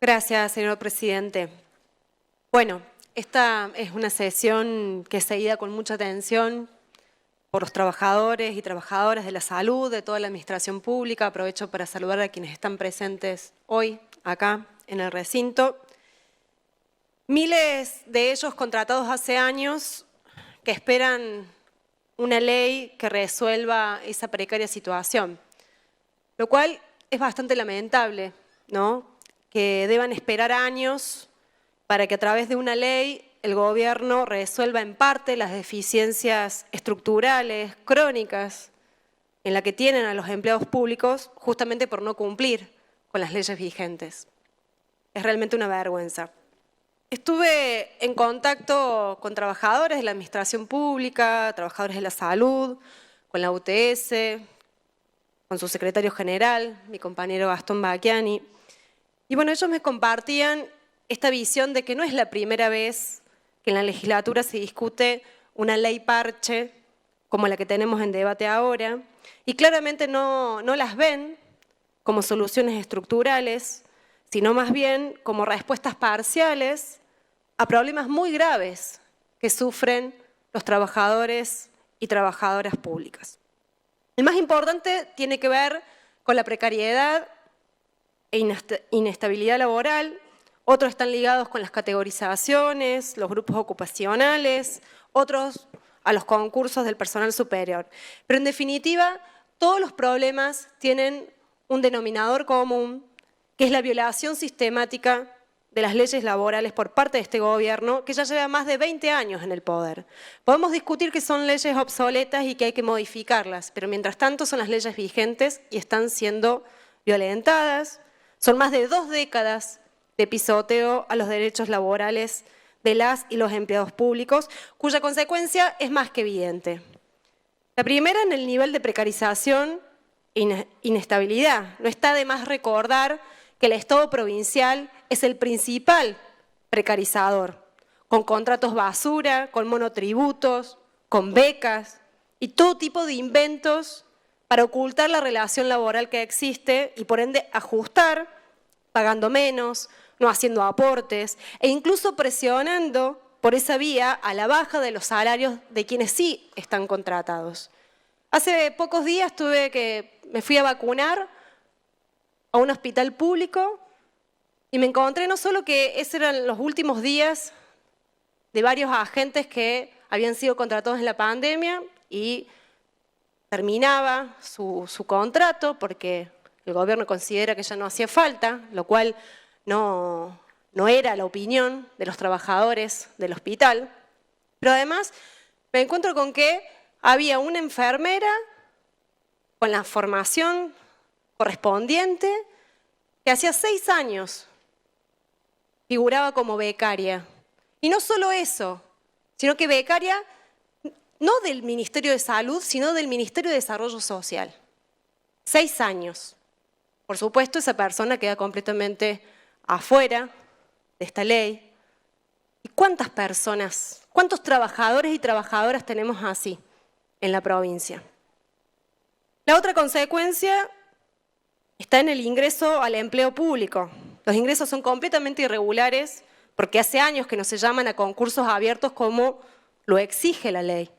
Gracias, señor presidente. Bueno, esta es una sesión que es seguida con mucha atención por los trabajadores y trabajadoras de la salud, de toda la administración pública. Aprovecho para saludar a quienes están presentes hoy acá en el recinto. Miles de ellos contratados hace años que esperan una ley que resuelva esa precaria situación, lo cual es bastante lamentable, ¿no? Que deban esperar años para que a través de una ley el gobierno resuelva en parte las deficiencias estructurales, crónicas, en la que tienen a los empleados públicos justamente por no cumplir con las leyes vigentes. Es realmente una vergüenza. Estuve en contacto con trabajadores de la administración pública, trabajadores de la salud, con la UTS, con su secretario general, mi compañero Gastón Bacchiani. Y bueno, ellos me compartían esta visión de que no es la primera vez que en la legislatura se discute una ley parche como la que tenemos en debate ahora, y claramente no las ven como soluciones estructurales, sino más bien como respuestas parciales a problemas muy graves que sufren los trabajadores y trabajadoras públicas. El más importante tiene que ver con la precariedad e inestabilidad laboral. Otros están ligados con las categorizaciones, los grupos ocupacionales, otros a los concursos del personal superior. Pero en definitiva, todos los problemas tienen un denominador común, que es la violación sistemática de las leyes laborales por parte de este gobierno, que ya lleva más de 20 años en el poder. Podemos discutir que son leyes obsoletas y que hay que modificarlas, pero mientras tanto son las leyes vigentes y están siendo violentadas. Son más de 2 décadas de pisoteo a los derechos laborales de las y los empleados públicos, cuya consecuencia es más que evidente. La primera, en el nivel de precarización e inestabilidad. No está de más recordar que el Estado provincial es el principal precarizador, con contratos basura, con monotributos, con becas y todo tipo de inventos para ocultar la relación laboral que existe y por ende ajustar, pagando menos, no haciendo aportes e incluso presionando por esa vía a la baja de los salarios de quienes sí están contratados. Hace pocos días me fui a vacunar a un hospital público y me encontré no solo que esos eran los últimos días de varios agentes que habían sido contratados en la pandemia y terminaba su contrato porque el gobierno considera que ya no hacía falta, lo cual no era la opinión de los trabajadores del hospital, pero además me encuentro con que había una enfermera con la formación correspondiente que hacía 6 años figuraba como becaria. Y no solo eso, sino que becaria no del Ministerio de Salud, sino del Ministerio de Desarrollo Social. 6 años. Por supuesto, esa persona queda completamente afuera de esta ley. ¿Y cuántas personas, cuántos trabajadores y trabajadoras tenemos así en la provincia? La otra consecuencia está en el ingreso al empleo público. Los ingresos son completamente irregulares porque hace años que no se llaman a concursos abiertos como lo exige la ley.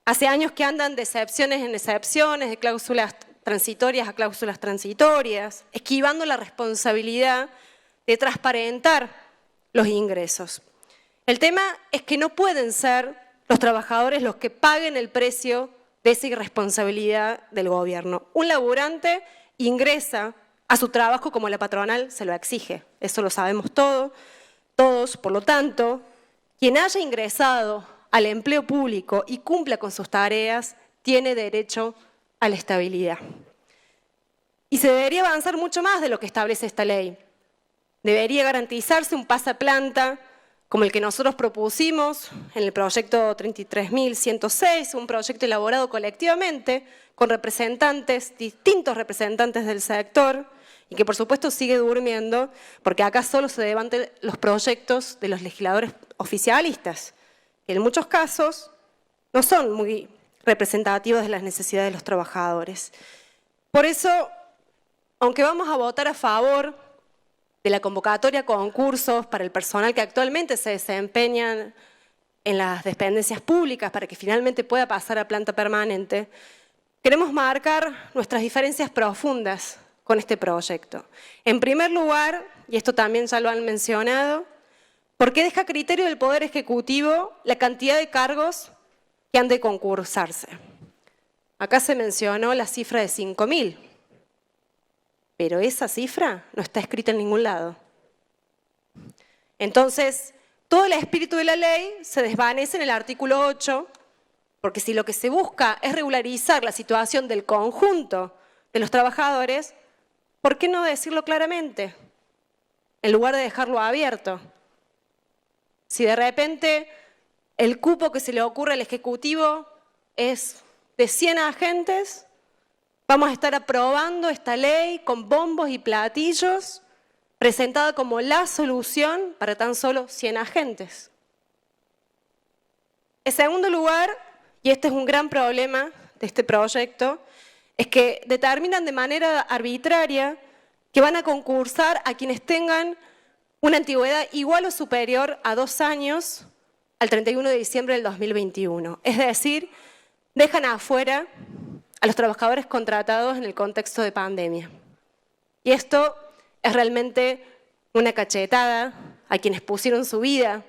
Hace años que andan de excepciones en excepciones, de cláusulas transitorias a cláusulas transitorias, esquivando la responsabilidad de transparentar los ingresos. El tema es que no pueden ser los trabajadores los que paguen el precio de esa irresponsabilidad del gobierno. Un laburante ingresa a su trabajo como la patronal se lo exige, eso lo sabemos todos, por lo tanto, quien haya ingresado al empleo público y cumpla con sus tareas, tiene derecho a la estabilidad. Y se debería avanzar mucho más de lo que establece esta ley. Debería garantizarse un pasaplanta como el que nosotros propusimos en el proyecto 33.106, un proyecto elaborado colectivamente con distintos representantes del sector, y que por supuesto sigue durmiendo, porque acá solo se debaten los proyectos de los legisladores oficialistas, que en muchos casos no son muy representativos de las necesidades de los trabajadores. Por eso, aunque vamos a votar a favor de la convocatoria a concursos para el personal que actualmente se desempeñan en las dependencias públicas para que finalmente pueda pasar a planta permanente, queremos marcar nuestras diferencias profundas con este proyecto. En primer lugar, y esto también ya lo han mencionado, porque deja a criterio del Poder Ejecutivo la cantidad de cargos que han de concursarse. Acá se mencionó la cifra de 5.000, pero esa cifra no está escrita en ningún lado. Entonces, todo el espíritu de la ley se desvanece en el artículo 8, porque si lo que se busca es regularizar la situación del conjunto de los trabajadores, ¿por qué no decirlo claramente, en lugar de dejarlo abierto? Si de repente el cupo que se le ocurre al Ejecutivo es de 100 agentes, vamos a estar aprobando esta ley con bombos y platillos, presentada como la solución para tan solo 100 agentes. En segundo lugar, y este es un gran problema de este proyecto, es que determinan de manera arbitraria que van a concursar a quienes tengan una antigüedad igual o superior a 2 años al 31 de diciembre del 2021. Es decir, dejan afuera a los trabajadores contratados en el contexto de pandemia. Y esto es realmente una cachetada a quienes pusieron su vida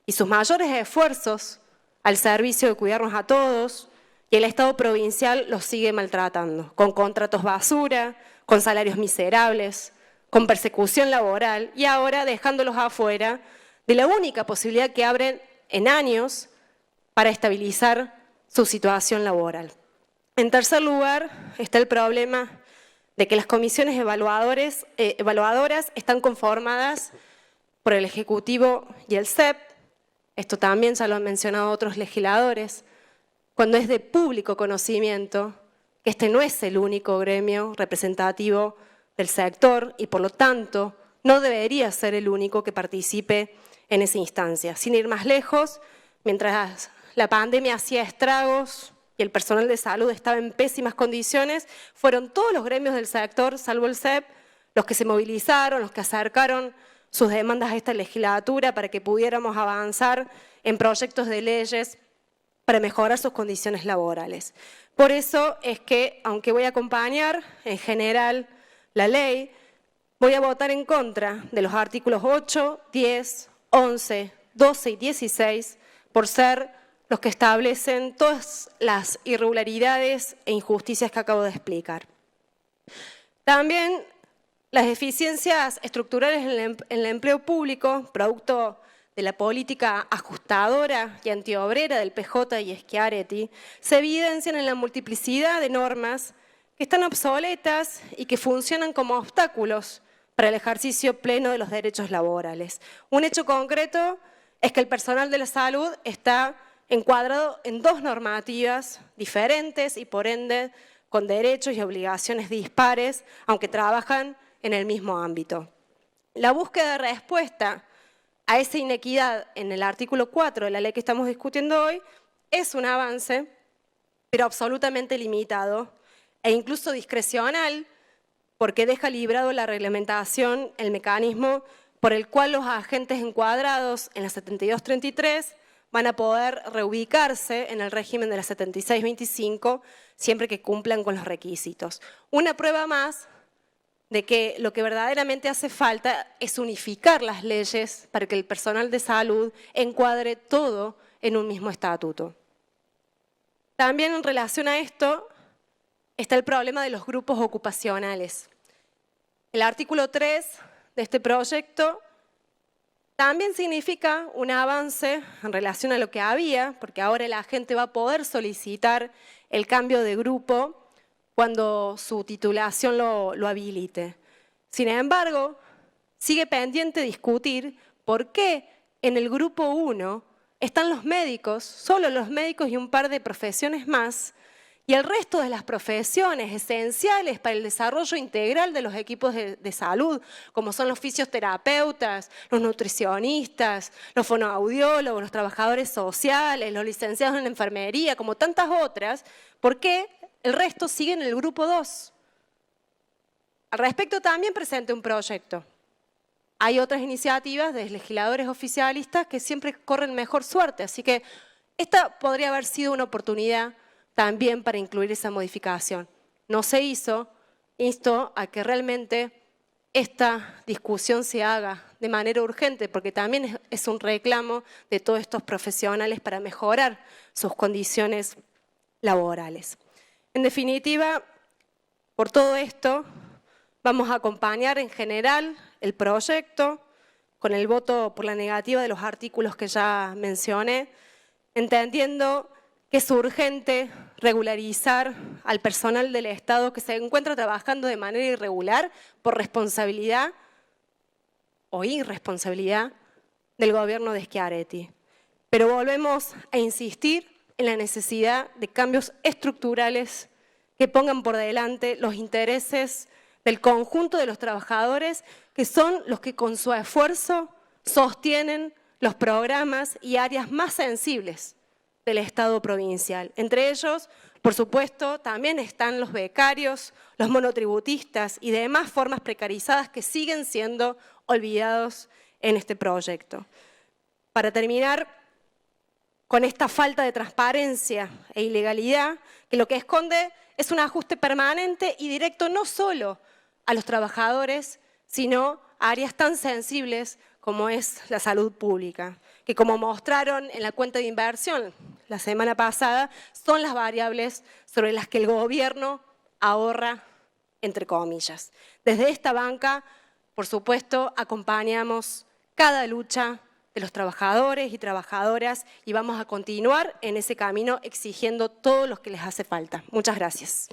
y sus mayores esfuerzos al servicio de cuidarnos a todos, y el Estado provincial los sigue maltratando, con contratos basura, con salarios miserables, con persecución laboral, y ahora dejándolos afuera de la única posibilidad que abren en años para estabilizar su situación laboral. En tercer lugar, está el problema de que las comisiones evaluadoras están conformadas por el Ejecutivo y el CEP. Esto también ya lo han mencionado otros legisladores, cuando es de público conocimiento que este no es el único gremio representativo del sector y por lo tanto no debería ser el único que participe en esa instancia. Sin ir más lejos, mientras la pandemia hacía estragos y el personal de salud estaba en pésimas condiciones, fueron todos los gremios del sector, salvo el CEP, los que se movilizaron, los que acercaron sus demandas a esta legislatura para que pudiéramos avanzar en proyectos de leyes para mejorar sus condiciones laborales. Por eso es que, aunque voy a acompañar en general la ley, voy a votar en contra de los artículos 8, 10, 11, 12 y 16 por ser los que establecen todas las irregularidades e injusticias que acabo de explicar. También las deficiencias estructurales en el empleo público, producto de la política ajustadora y antiobrera del PJ y Schiaretti, se evidencian en la multiplicidad de normas que están obsoletas y que funcionan como obstáculos para el ejercicio pleno de los derechos laborales. Un hecho concreto es que el personal de la salud está encuadrado en 2 normativas diferentes y por ende con derechos y obligaciones dispares, aunque trabajan en el mismo ámbito. La búsqueda de respuesta a esa inequidad en el artículo 4 de la ley que estamos discutiendo hoy es un avance, pero absolutamente limitado e incluso discrecional, porque deja librado la reglamentación, el mecanismo por el cual los agentes encuadrados en la 7233 van a poder reubicarse en el régimen de la 7625 siempre que cumplan con los requisitos. Una prueba más de que lo que verdaderamente hace falta es unificar las leyes para que el personal de salud encuadre todo en un mismo estatuto. También en relación a esto está el problema de los grupos ocupacionales. El artículo 3 de este proyecto también significa un avance en relación a lo que había, porque ahora la gente va a poder solicitar el cambio de grupo cuando su titulación lo habilite. Sin embargo, sigue pendiente discutir por qué en el grupo 1 están los médicos, solo los médicos y un par de profesiones más, y el resto de las profesiones esenciales para el desarrollo integral de los equipos de salud, como son los fisioterapeutas, los nutricionistas, los fonoaudiólogos, los trabajadores sociales, los licenciados en enfermería, como tantas otras, ¿por qué el resto sigue en el grupo 2? Al respecto también presenté un proyecto. hay otras iniciativas de legisladores oficialistas que siempre corren mejor suerte. Así que esta podría haber sido una oportunidad también para incluir esa modificación. No se hizo. Insto a que realmente esta discusión se haga de manera urgente, porque también es un reclamo de todos estos profesionales para mejorar sus condiciones laborales. En definitiva, por todo esto, vamos a acompañar en general el proyecto con el voto por la negativa de los artículos que ya mencioné, entendiendo que es urgente regularizar al personal del Estado que se encuentra trabajando de manera irregular por responsabilidad o irresponsabilidad del gobierno de Schiaretti. Pero volvemos a insistir en la necesidad de cambios estructurales que pongan por delante los intereses del conjunto de los trabajadores, que son los que con su esfuerzo sostienen los programas y áreas más sensibles del Estado provincial. Entre ellos, por supuesto, también están los becarios, los monotributistas y demás formas precarizadas que siguen siendo olvidados en este proyecto. Para terminar, con esta falta de transparencia e ilegalidad, que lo que esconde es un ajuste permanente y directo no solo a los trabajadores, sino a áreas tan sensibles como es la salud pública, que como mostraron en la cuenta de inversión la semana pasada, son las variables sobre las que el gobierno ahorra, entre comillas. Desde esta banca, por supuesto, acompañamos cada lucha de los trabajadores y trabajadoras y vamos a continuar en ese camino exigiendo todo lo que les hace falta. Muchas gracias.